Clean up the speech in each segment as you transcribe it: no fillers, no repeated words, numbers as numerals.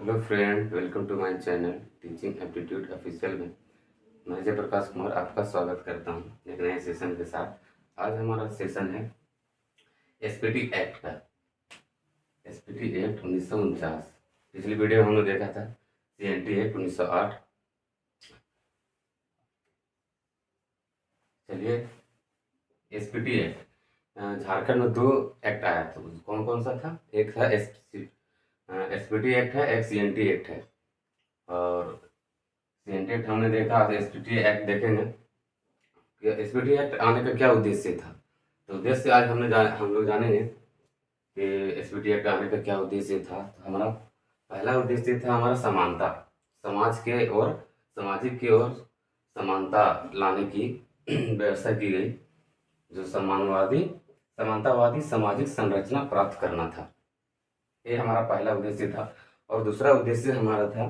Hello friend, welcome to my channel teaching aptitude official में मैं जयप्रकाश कुमार आपका स्वागत करता हूं एक नए सेशन के साथ। आज हमारा सेशन है एसपीटी एक्ट का। SPT act 1949। पिछली वीडियो में हमने देखा था सीएनटी एक्ट 1908। चलिए, एसपीटी एक्ट झारखंड में 2 एक्ट आया था। कौन कौन सा था? एक था एसपीटी एक्ट है, एक सीएनटी एक्ट है। और सीएनटी एक्ट हमने देखा, एसपीटी एक्ट देखेंगे। एसपीटी एक्ट आने का क्या उद्देश्य था? तो उद्देश्य आज हम लोग जानेंगे कि एसपीटी एक्ट आने का क्या उद्देश्य था। तो हमारा पहला उद्देश्य था हमारा समानता, समाज के और सामाजिक की ओर समानता लाने की व्यवस्था की गई। जो समानतावादी सामाजिक संरचना प्राप्त करना था, ये हमारा पहला उद्देश्य था। और दूसरा उद्देश्य हमारा था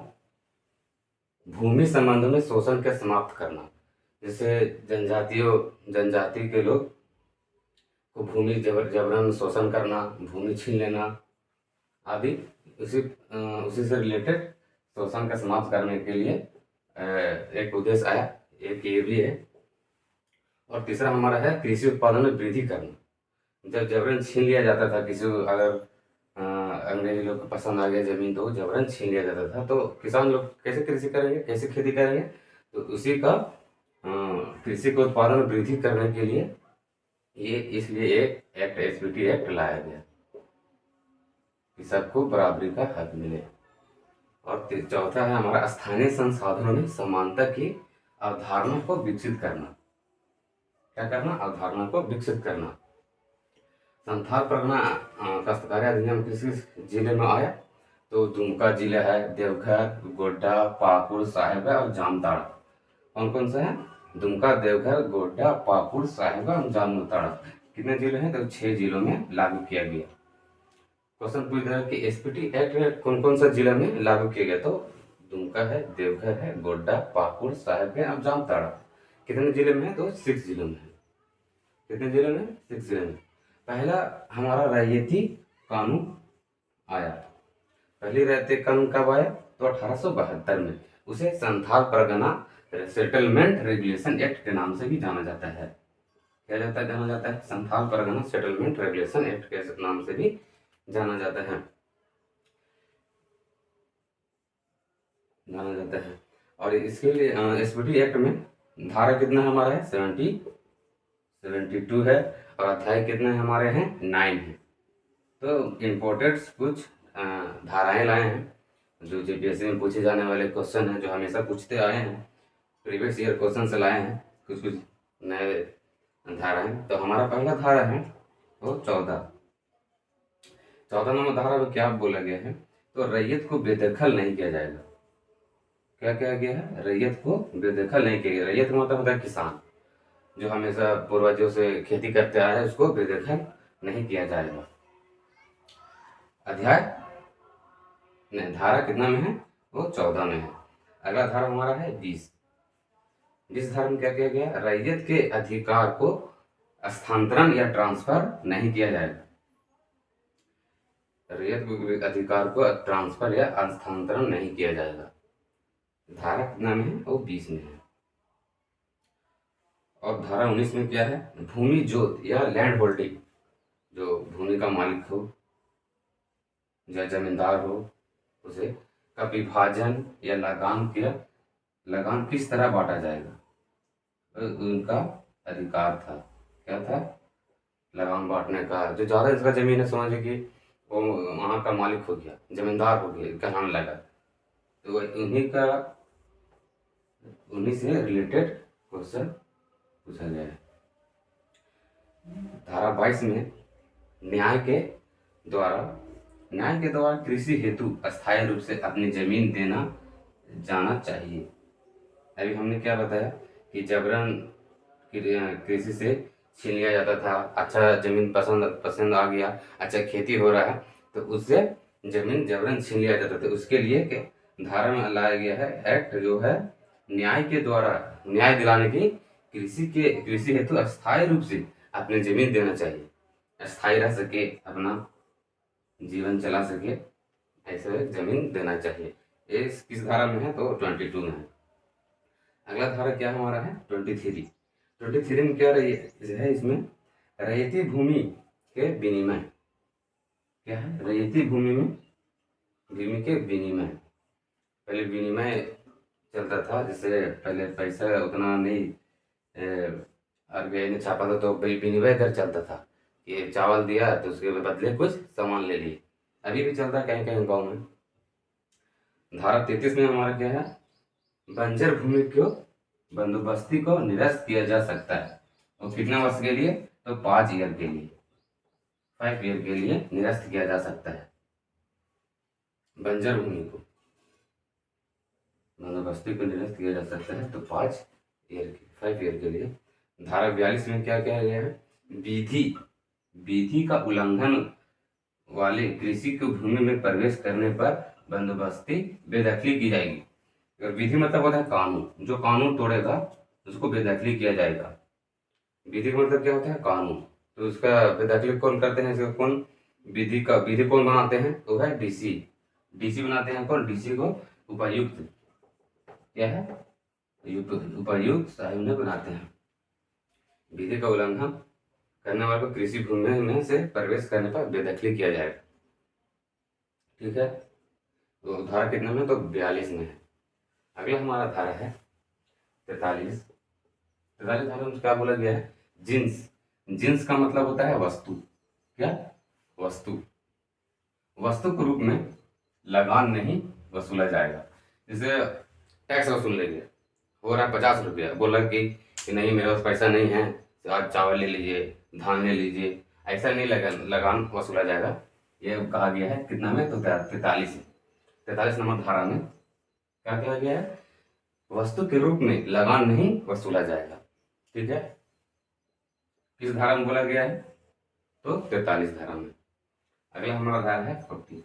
भूमि संबंधों में शोषण का समाप्त करना। जैसे जनजाति के लोग को भूमि जबरन शोषण करना, भूमि छीन लेना आदि, उसी से रिलेटेड शोषण का समाप्त करने के लिए एक उद्देश्य आया। एक ये भी है। और तीसरा हमारा है कृषि उत्पादन में वृद्धि करना। जब जबरन छीन लिया जाता था किसी को, अगर अंग्रेजी लोग को पसंद आ गया जमीन तो जबरन छीन लिया जाता था, तो किसान लोग कैसे कृषि करेंगे, कैसे खेती करेंगे? तो उसी का कृषि के उत्पादन में वृद्धि करने के लिए ये इसलिए एक एक्ट एसपीटी एक्ट लाया गया कि सबको बराबरी का हक मिले। और चौथा है हमारा स्थानीय संसाधनों में समानता की अवधारणा को विकसित करना। क्या करना? अवधारणा को विकसित करना। संथाल परगना काश्तकारी अधिनियम किस जिले में आया? तो दुमका जिला है, देवघर, गोड्डा, पाकुड़, साहिबगंज और जामताड़ा। कौन कौन सा है? दुमका, देवघर, गोड्डा, पाकुड़, साहिबगंज और जामताड़ा। कितने जिले हैं? तो 6 जिलों में लागू किया गया। क्वेश्चन पूछ रहा है कि एसपीटी एक्ट कौन कौन सा जिला में लागू किया गया? तो दुमका है, देवघर है, गोड्डा, पाकुड़, साहिबगंज और जामताड़ा। कितने जिले में है? तो 6 जिलों में है। कितने जिले में? 6 जिले में। पहला हमारा रैयती कानून आया। पहली रैयती कानून कब आया? तो 1872 में। उसे Santhal Pargana settlement regulation act के नाम से भी जाना जाता है। क्या जाना जाता है? Santhal Pargana settlement regulation act के नाम से भी जाना जाता है। और इसके लिए एसपीटी एक्ट में धारा कितना हमारा है? 72 है। और अध्याय कितने हमारे हैं? 9 है। तो इम्पोर्टेंट कुछ धाराएं लाए हैं जो जीपीएससी में पूछे जाने वाले क्वेश्चन हैं, जो हमेशा पूछते आए हैं। प्रीवियस ईयर क्वेश्चन से लाए हैं कुछ कुछ नए धाराएं। तो हमारा पहला धारा है वो 14 नंबर धारा में क्या बोला गया है? तो रैयत को बेदखल नहीं किया जाएगा। क्या क्या गया है? रैयत को बेदखल नहीं किया गया। रैयत मतलब होता है किसान, जो हमेशा पूर्वजों से खेती करते आए हैं, उसको बेदखल नहीं किया जाएगा। अध्याय नहीं, धारा कितना में है? वो 14 में है। अगला धारा हमारा है 20। जिस धारा में क्या किया गया? रैयत के अधिकार को स्थानांतरण या ट्रांसफर नहीं किया जाएगा। रैयत के अधिकार को ट्रांसफर या स्थानांतरण नहीं किया जाएगा। धारा कितना में है? वो 20 में है। और धारा 19 में क्या है? भूमि जोत या लैंड होल्डिंग, जो भूमि का मालिक हो या जमींदार हो, उसे का विभाजन या लगान किस तरह बांटा जाएगा, उनका अधिकार था। क्या था? लगान बांटने का। जो ज़्यादा इसका जमीन है, समझिए कि वो वहाँ का मालिक हो गया, जमींदार हो गया, कहलाने लगा, तो उन्हीं से रिलेटेड क्वेश्चन पूछा गया है। धारा 22 में न्याय के द्वारा कृषि हेतु अस्थायी रूप से अपनी जमीन देना जाना चाहिए। अभी हमने क्या बताया कि जबरन कृषि से छीन लिया जाता था। अच्छा जमीन पसंद आ गया, अच्छा खेती हो रहा है, तो उससे जमीन जबरन छीन लिया जाता था। उसके लिए धारा में लाया गया है एक्ट, जो है न्याय के द्वारा न्याय दिलाने की कृषि हेतु अस्थायी रूप से अपनी जमीन देना चाहिए, अस्थायी रह सके, अपना जीवन चला सके, ऐसे जमीन देना चाहिए। ये किस धारा में है? तो 22 में है। अगला धारा क्या हमारा है? 23। 23 में क्या रही है? इसमें रैयती भूमि के विनिमय। क्या है? रैयती भूमि में भूमि के विनिमय। पहले विनिमय चलता था, जैसे पहले पैसा उतना नहीं आरबीआई ने छापा था तो विनिमय दर चलता था, ये चावल दिया तो उसके बदले कुछ सामान ले लिए। अभी भी चलता है कहीं कहीं गाँव में। धारा 33 में हमारा क्या है? बंजर भूमि को बंदोबस्ती को निरस्त किया जा सकता है। और कितना वर्ष के लिए? तो 5 ईयर के लिए, 5 ईयर के लिए निरस्त किया जा सकता है बंजर भूमि को, बंदोबस्ती को निरस्त किया जा सकता है तो 5 ईयर के लिए। धारा 42 में क्या कहा गया है? विधि का उल्लंघन वाले कृषि की भूमि में प्रवेश करने पर बंदोबस्ती बेदखली की जाएगी। अगर विधि मतलब होता है कानून, जो कानून तोड़ेगा उसको बेदखली किया जाएगा। विधि का मतलब क्या होता है? कानून। तो उसका बेदखली कौन करते हैं? इसका कौन विधि कौन बनाते हैं? तो है डीसी। डीसी बनाते हैं कौन? डीसी को उपायुक्त, क्या है? उपायुक्त साहब ने बनाते हैं। विधि का उल्लंघन करने वाले को कृषि भूमि में से प्रवेश करने पर बेदखली किया जाएगा। ठीक है, तो धारा कितने में? तो 42 में है। अगला हमारा धारा है 43। 43 धारा में क्या बोला गया है? जिन्स। जिन्स का मतलब होता है वस्तु। क्या? वस्तु। वस्तु के रूप में लगान नहीं वसूला जाएगा। जैसे टैक्स वसूल लेंगे, हो रहा है 50 रुपया, बोला कि नहीं मेरे पास पैसा नहीं है, तो आज चावल ले लीजिए, धान ले लीजिए, ऐसा नहीं लगान वसूला जाएगा। ये कहा गया है कितना में? तो 43 नंबर धारा में क्या कहा गया है? वस्तु के रूप में लगान नहीं वसूला जाएगा। ठीक है, किस धारा में बोला गया है? तो 43 धारा में। अगला हमारा धारा है 40।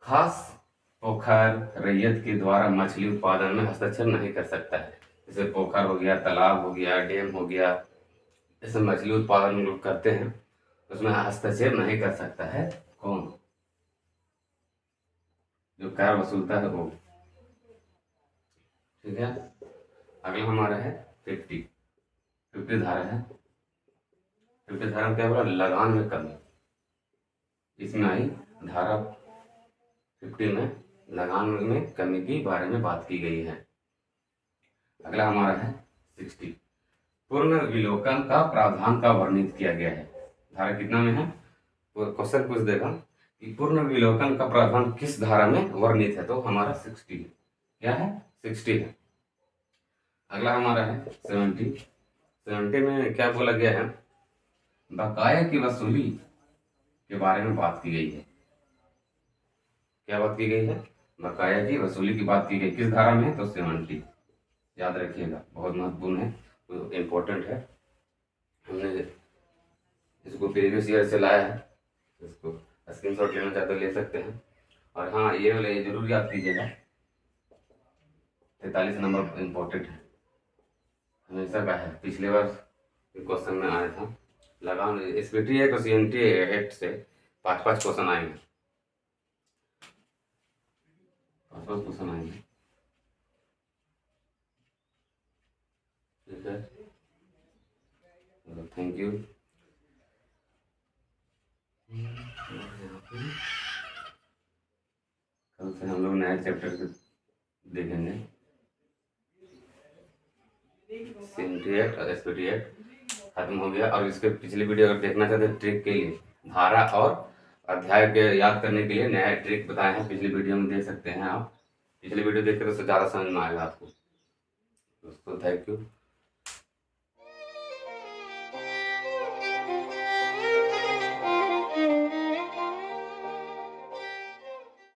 खास पोखर रैयत के द्वारा मछली उत्पादन में हस्तक्षेप नहीं कर सकता है। जैसे पोखर हो गया, तालाब हो गया, डैम हो गया, जैसे मछली उत्पादन लोग करते हैं, उसमें हस्तक्षेप नहीं कर सकता है कौन? जो कर वसूलता है वो। ठीक है, अगला हमारा है 50 धारा है। 50 धारा में क्या बोला? लगान में कमी। इसमें आई धारा 50 में लगान में कमी के बारे में बात की गई है। अगला हमारा है 60। पूर्ण विलोकन का प्रावधान का वर्णित किया गया है। धारा कितना में है? तो क्वेश्चन पूछ देगा कि पूर्ण विलोकन का प्रावधान किस धारा में वर्णित है? तो हमारा 60 है। क्या है? 60 है। अगला हमारा है 70। 70 में क्या बोला गया है? बकाया की वसूली के बारे में बात की गई है। क्या बात की गई है? बकाया की वसूली की बात की गई। किस धारा में? तो 70। याद रखिएगा, बहुत महत्वपूर्ण है, तो इम्पोर्टेंट है। हमने इसको प्रीवियस ईयर से लाया है, इसको स्क्रीनशॉट लेना चाहते तो ले सकते हैं। और हाँ, ये वाले जरूर याद कीजिएगा, 43 नंबर इम्पोर्टेंट है, हमेशा का है। पिछले बार क्वेश्चन में आया था। लगान एसपीटी एक्ट और सीएनटी एक्ट से 5-5 क्वेश्चन आएंगे, 5-5 क्वेश्चन आएंगे। ठीक है, थैंक यू। कल से हम लोग नया चैप्टर देखेंगे, सीएनटी एक्ट और एसपीटी एक्ट खत्म हो गया। और इसके पिछली वीडियो अगर देखना चाहते हैं ट्रिक के लिए, धारा और अध्याय के याद करने के लिए नया ट्रिक बताए हैं, पिछली वीडियो में देख सकते हैं आप। पिछली वीडियो देखकर तो ज़्यादा समझ में आएगा आपको। दोस्तों थैंक यू।